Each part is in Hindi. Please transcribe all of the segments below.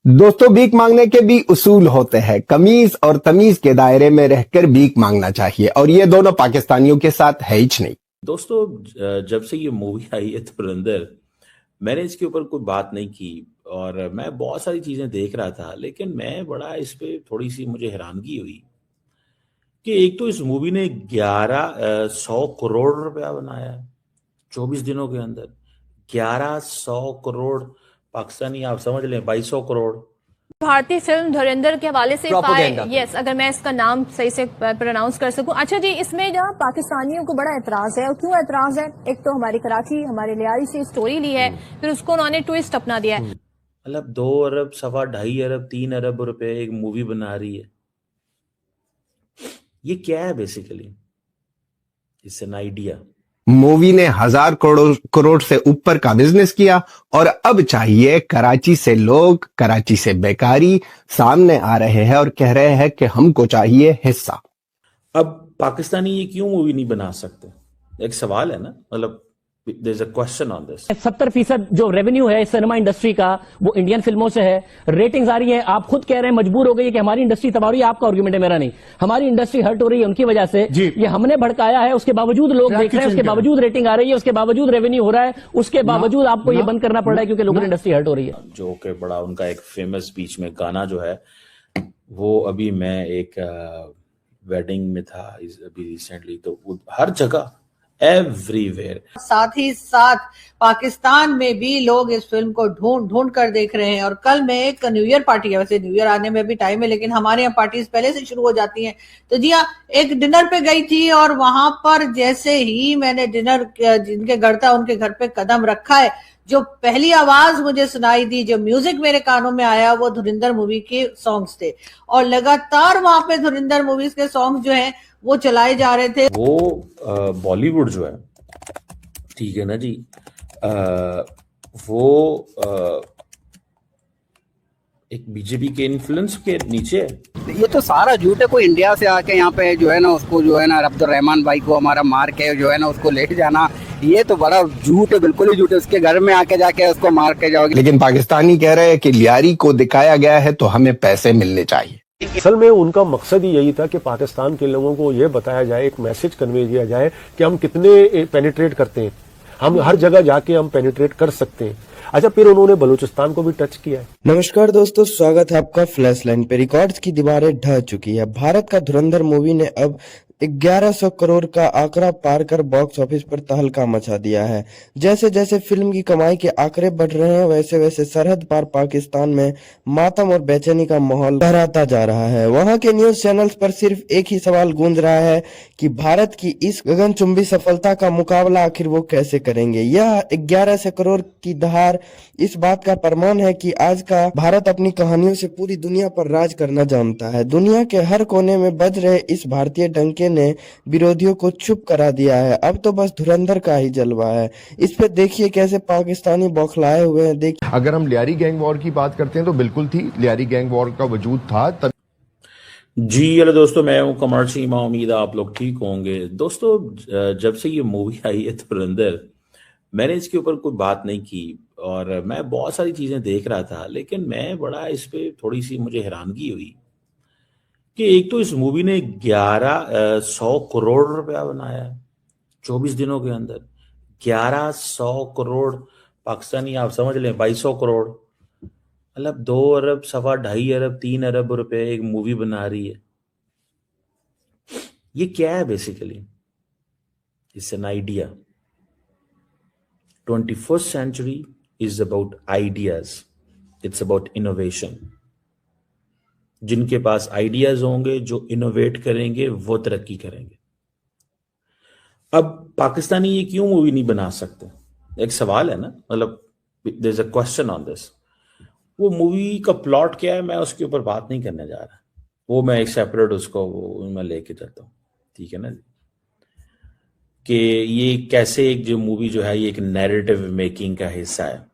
दोस्तों, भीख मांगने के भी उसूल होते हैं। कमीज और तमीज के दायरे में रहकर भीख मांगना चाहिए, और ये दोनों पाकिस्तानियों के साथ है ही नहीं। दोस्तों, जब से ये मूवी आई है धुरंधर, मैंने इसके ऊपर कोई बात नहीं की। और मैं बहुत सारी चीजें देख रहा था, लेकिन मैं बड़ा इस पे थोड़ी सी मुझे हैरानगी हुई कि एक तो इस मूवी ने 1100 करोड़ रुपया बनाया है 24 दिनों के अंदर। 1100 करोड़ पाकिस्तानी, आप समझ लें 2200 करोड़। भारतीय फिल्म धुरंधर के हवाले से प्रोपेगेंडा यस, अगर मैं इसका नाम सही से प्रोनाउंस कर सकूं। अच्छा जी, इसमें जो पाकिस्तानियों को बड़ा एतराज है, और क्यों एतराज है? एक तो हमारी कराची, हमारे लियारी से स्टोरी ली है, फिर उसको उन्होंने ट्विस्ट अपना दिया है। मतलब 2 अरब, 2.5 अरब, 3 अरब रुपए एक मूवी बना रही है। ये क्या है basically? It's an idea. Movie ने 1000 करोड़ से ऊपर का बिजनेस किया, और अब चाहिए कराची से लोग, कराची से बेकारी सामने आ रहे हैं और कह रहे हैं कि हमको चाहिए हिस्सा। अब पाकिस्तानी ये क्यों मूवी नहीं बना सकते? एक सवाल है ना, मतलब there is a question on this. 70% जो रेवेन्यू है सिनेमा इंडस्ट्री का वो इंडियन फिल्मों से है। रेटिंग्स आ रही है, आप खुद कह रहे हैं मजबूर हो गई है कि हमारी इंडस्ट्री तबाह हो रही है। आपका आर्गुमेंट है, मेरा नहीं। हमारी इंडस्ट्री हर्ट हो रही है उनकी वजह से। ये हमने भड़काया है, उसके बावजूद लोग देख रहे हैं, उसके बावजूद रेटिंग आ रही है, उसके बावजूद रेवेन्यू हो रहा है, उसके बावजूद आपको ये बंद करना पड़ रहा है क्योंकि लोगों की इंडस्ट्री हर्ट हो रही है। जो कि बड़ा उनका एक फेमस बीच में गाना जो है, वो अभी मैं एक वेडिंग में था अभी रिसेंटली, तो हर जगह एवरीवेयर। साथ ही साथ पाकिस्तान में भी लोग इस फिल्म को ढूंढ ढूंढ कर देख रहे हैं। और कल में एक न्यू ईयर पार्टी है, वैसे न्यू ईयर आने में भी टाइम है, लेकिन हमारे यहाँ पार्टीज पहले से शुरू हो जाती हैं। तो जी हाँ, एक डिनर पे गई थी, और वहां पर जैसे ही मैंने डिनर जिनके घर था उनके घर पे कदम रखा है, जो पहली आवाज मुझे सुनाई दी, जो म्यूजिक मेरे कानों में आया, वो धुरंधर मूवी के सॉन्ग्स थे। और लगातार वहां पे धुरंधर मूवीज के सॉन्ग जो हैं वो चलाए जा रहे थे। वो बॉलीवुड जो है, ठीक है ना जी, वो एक बीजेपी के इन्फ्लुएंस के नीचे है। ये तो सारा झूठ है। कोई इंडिया से आके यहाँ पे जो है ना उसको जो है ना अब्दुल रहमान भाई को हमारा मार के जो है ना उसको ले जाना, ये तो बड़ा झूठ है, बिल्कुल ही झूठ है। उसके घर में आके जाके उसको मार के जाओगे। लेकिन पाकिस्तानी कह रहे हैं कि लियारी को दिखाया गया है तो हमें पैसे मिलने चाहिए। असल में उनका मकसद ही यही था कि पाकिस्तान के लोगों को यह बताया जाए, एक मैसेज कन्वे किया जाए कि हम कितने पेनिट्रेट करते हैं, हम हर जगह जाके हम पेनिट्रेट कर सकते हैं। अच्छा, फिर उन्होंने बलूचिस्तान को भी टच किया है। नमस्कार दोस्तों, स्वागत है आपका फ्लैश लाइन पे। रिकॉर्ड्स की दीवारें ढह चुकी है। भारत का धुरंधर मूवी ने अब 1100 करोड़ का आंकड़ा पार कर बॉक्स ऑफिस पर तहलका मचा दिया है। जैसे जैसे फिल्म की कमाई के आंकड़े बढ़ रहे हैं, वैसे वैसे सरहद पार पाकिस्तान में मातम और बेचैनी का माहौल लहराता जा रहा है। वहां के न्यूज चैनल्स पर सिर्फ एक ही सवाल गूंज रहा है कि भारत की इस गगनचुंबी सफलता का मुकाबला आखिर वो कैसे करेंगे। यह 1100 करोड़ की दहार इस बात का प्रमाण है कि आज का भारत अपनी कहानियों से पूरी दुनिया पर राज करना जानता है। दुनिया के हर कोने में बज रहे इस भारतीय डंके ने विरोधियों को चुप करा दिया है। अब तो बस धुरंधर का ही जलवा है। इस पे देखिए कैसे पाकिस्तानी बौखलाए हुए हैं। देखिए, अगर हम लियारी गैंग वॉर की बात करते हैं तो बिल्कुल थी, लियारी गैंग वॉर का वजूद था तब। जी हेलो दोस्तों, मैं हूं कमर चीमा, उम्मीद है आप लोग ठीक होंगे। दोस्तों, जब से ये मूवी आई है धुरंधर, मैंने इसके ऊपर कोई बात नहीं की, और मैं बहुत सारी चीजें देख रहा था, लेकिन मैं बड़ा इस पे थोड़ी सी मुझे हैरानगी हुई कि एक तो इस मूवी ने 1100 करोड़ रुपया बनाया है 24 दिनों के अंदर। 1100 करोड़ पाकिस्तानी, आप समझ लें 2200 करोड़। मतलब 2 अरब, 2.5 अरब, 3 अरब रुपए एक मूवी बना रही है। ये क्या है basically? It's an idea. 21st century is about ideas. It's about innovation. जिनके पास आइडियाज होंगे, जो इनोवेट करेंगे, वो तरक्की करेंगे। अब पाकिस्तानी ये क्यों मूवी नहीं बना सकते? एक सवाल है ना, मतलब there is a question on this. वो मूवी का प्लॉट क्या है, मैं उसके ऊपर बात नहीं करने जा रहा। वो मैं एक सेपरेट उसको वो मैं लेके जाता हूँ, ठीक है ना जी, कि ये कैसे एक जो मूवी जो है ये एक नैरेटिव मेकिंग का हिस्सा है,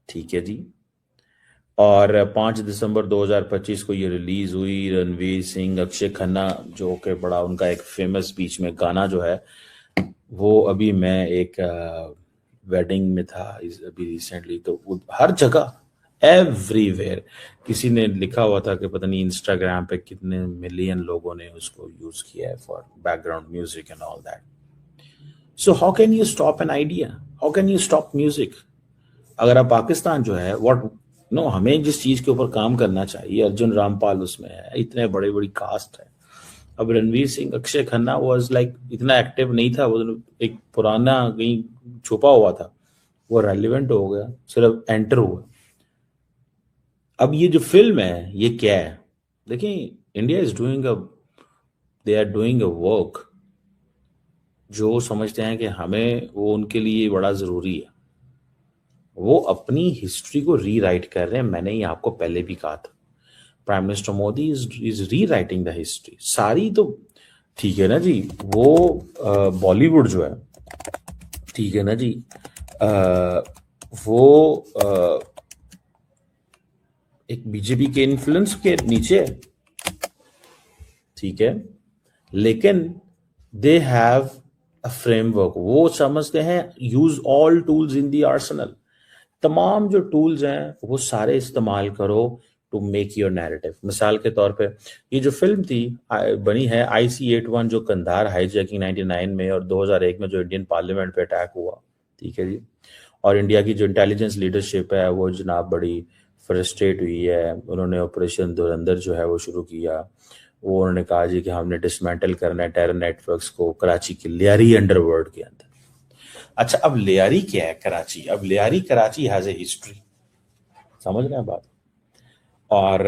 ठीक है जी। और 5 दिसंबर 2025 को ये रिलीज हुई। रणवीर सिंह, अक्षय खन्ना, जो कि बड़ा उनका एक फेमस बीच में गाना जो है, वो अभी मैं एक वेडिंग में था अभी रिसेंटली, तो हर जगह एवरीवेयर। किसी ने लिखा हुआ था कि पता नहीं इंस्टाग्राम पे कितने मिलियन लोगों ने उसको यूज किया है for background music and all that. So how can you stop an idea, how can you stop music? अगर आप पाकिस्तान जो है हमें जिस चीज के ऊपर काम करना चाहिए, अर्जुन रामपाल उसमें है, इतने बड़ी बड़ी कास्ट है। अब रणवीर सिंह, अक्षय खन्ना वाज लाइक इतना एक्टिव नहीं था, वो एक पुराना कहीं छुपा हुआ था, वो रेलिवेंट हो गया, सिर्फ एंटर हुआ। अब ये जो फिल्म है ये क्या है? देखिए, India is doing they are doing a work जो समझते हैं कि हमें वो उनके लिए बड़ा जरूरी है। वो अपनी हिस्ट्री को रीराइट कर रहे हैं। मैंने ये आपको पहले भी कहा था, prime minister Modi is rewriting the history सारी। तो ठीक है ना जी, वो बॉलीवुड जो है, ठीक है ना जी, वो एक बीजेपी के इन्फ्लुएंस के नीचे है, ठीक है, लेकिन दे हैव अ फ्रेमवर्क। वो समझते हैं use all tools in the Arsenal. तमाम जो टूल्स हैं वो सारे इस्तेमाल करो टू मेक योर नैरेटिव। मिसाल के तौर पे ये जो फिल्म थी बनी है IC-81 जो कंधार हाईजैकिंग 99 में और 2001 में जो इंडियन पार्लियामेंट पे अटैक हुआ, ठीक है जी, और इंडिया की जो इंटेलिजेंस लीडरशिप है वो जनाब बड़ी फ्रस्ट्रेट हुई है। उन्होंने ऑपरेशन धुरंधर जो है वो शुरू किया। वो उन्होंने कहा जी कि हमने डिसमेंटल करना है टेरर नेटवर्क्स को कराची के लियारी अंडरवर्ल्ड के अंदर। अच्छा, अब लियारी क्या है कराची? अब Lyari Karachi has a history, समझ रहे हैं बात? और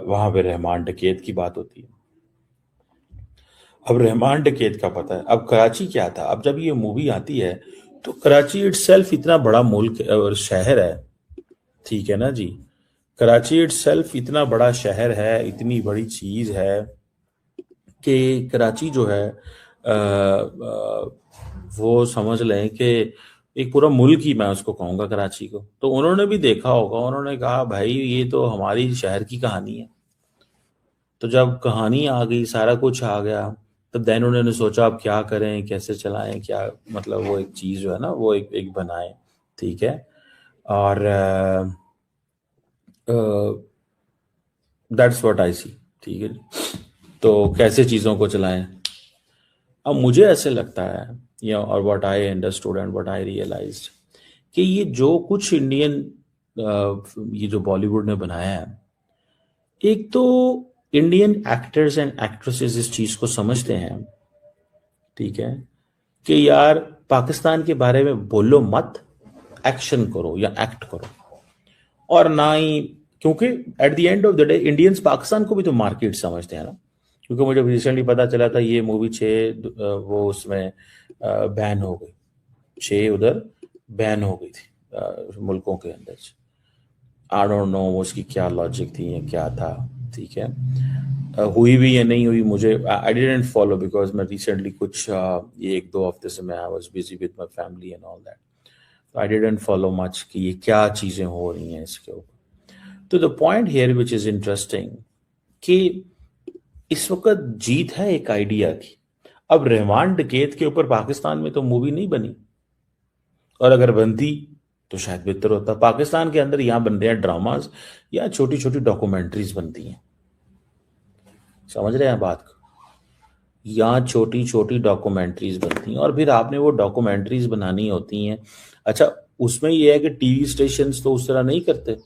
वहां पे रहमान डकैत की बात होती है। अब रहमान डकैत का पता है। अब कराची क्या था? अब जब ये मूवी आती है तो कराची इटसेल्फ इतना बड़ा मुल्क और शहर है, ठीक है ना जी, कराची इटसेल्फ इतना बड़ा शहर है, इतनी बड़ी चीज है कि कराची जो है वो समझ लें कि एक पूरा मुल्क ही मैं उसको कहूँगा कराची को। तो उन्होंने भी देखा होगा, उन्होंने कहा भाई ये तो हमारी शहर की कहानी है। तो जब कहानी आ गई, सारा कुछ आ गया, तब देन उन्होंने सोचा अब क्या करें, कैसे चलाएं, क्या मतलब वो एक चीज़ जो है ना वो एक बनाए, ठीक है। और दैट्स व्हाट आई सी, ठीक है। तो कैसे चीज़ों को चलाएं। अब मुझे ऐसे लगता है और what I understood and what I realised कि ये जो कुछ इंडियन ये जो बॉलीवुड ने बनाया है, एक तो इंडियन एक्टर्स एंड एक्ट्रेसेस इस चीज को समझते हैं, ठीक है, कि यार पाकिस्तान के बारे में बोलो मत, एक्शन करो या एक्ट करो। और ना ही, क्योंकि at the end of the day Indians Pakistan को भी तो मार्केट समझते हैं ना। क्योंकि मुझे रिसेंटली पता चला था ये मूवी 6 वो उसमें बैन हो गई, 6 उधर बैन हो गई थी मुल्कों के अंदर। आई डोंट नो उसकी क्या लॉजिक थी या क्या था, ठीक है। हुई भी या नहीं हुई मुझे, आई डिडंट फॉलो बिकॉज मैं रिसेंटली कुछ ये 1-2 हफ्ते से मैं I was busy with my family and all that, I didn't follow much कि ये क्या चीजें हो रही हैं इसके ऊपर। तो the point here which is interesting कि इस वक्त जीत है एक आइडिया की। अब रहमान डकैत के ऊपर पाकिस्तान में तो मूवी नहीं बनी, और अगर बनती तो शायद बेहतर होता। पाकिस्तान के अंदर यहां बन रहे हैं ड्रामाज या छोटी छोटी डॉक्यूमेंट्रीज बनती हैं, समझ रहे हैं बात को? यहाँ छोटी छोटी डॉक्यूमेंट्रीज बनती हैं और फिर आपने वो डॉक्यूमेंट्रीज बनानी होती हैं। अच्छा, उसमें यह है कि टीवी स्टेशन तो उस तरह नहीं करते।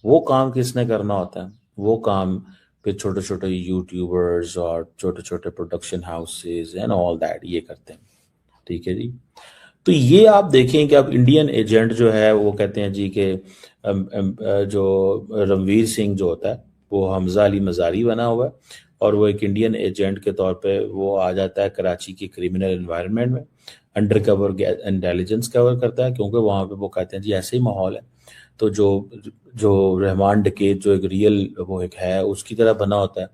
वो काम किसने करना होता है? वो काम फिर छोटे छोटे यूट्यूबर्स और छोटे छोटे production houses and all that ये करते हैं, ठीक है जी। तो ये आप देखें कि अब इंडियन एजेंट जो है वो कहते हैं जी कि जो रणवीर सिंह जो होता है वो हमजा अली मजारी बना हुआ है, और वो एक इंडियन एजेंट के तौर पे वो आ जाता है कराची की क्रिमिनल एनवायरनमेंट में, अंडर कवर इंटेलिजेंस कवर करता है, क्योंकि वहाँ पे वो कहते हैं जी ऐसे ही माहौल है। तो जो रहमान डकैत जो एक रियल वो एक है उसकी तरह बना होता है,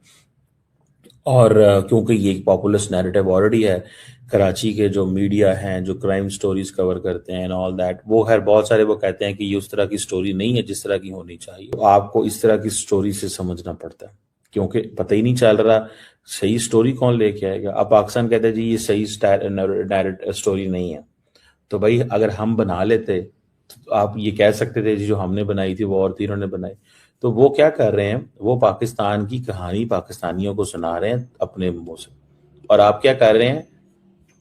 और क्योंकि ये एक पॉपुलर नैरेटिव ऑलरेडी है, कराची के जो मीडिया हैं जो क्राइम स्टोरीज कवर करते हैं एंड ऑल दैट, वो खैर बहुत सारे वो कहते हैं कि ये उस तरह की स्टोरी नहीं है जिस तरह की होनी चाहिए। तो आपको इस तरह की स्टोरी से समझना पड़ता है, क्योंकि पता ही नहीं चल रहा सही स्टोरी कौन लेके आएगा। अब पाकिस्तान कहते हैं जी ये सही स्टोरी नहीं है, तो भाई अगर हम बना लेते तो आप ये कह सकते थे जो हमने बनाई थी वो और थी, इन्होंने बनाई। तो वो क्या कर रहे हैं, वो पाकिस्तान की कहानी पाकिस्तानियों को सुना रहे हैं अपने मुंह से, और आप क्या कर रहे हैं,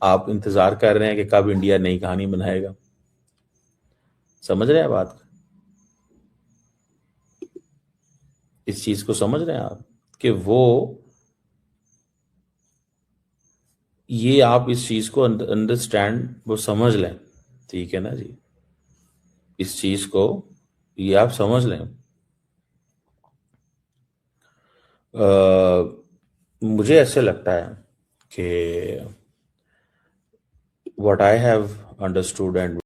आप इंतजार कर रहे हैं कि कब इंडिया नई कहानी बनाएगा। समझ रहे हैं बात, इस चीज को समझ रहे हैं आप कि वो, ये आप इस चीज को अंडरस्टैंड, वो समझ लें, ठीक है ना जी, इस चीज को ये आप समझ लें। मुझे ऐसे लगता है कि what I have understood and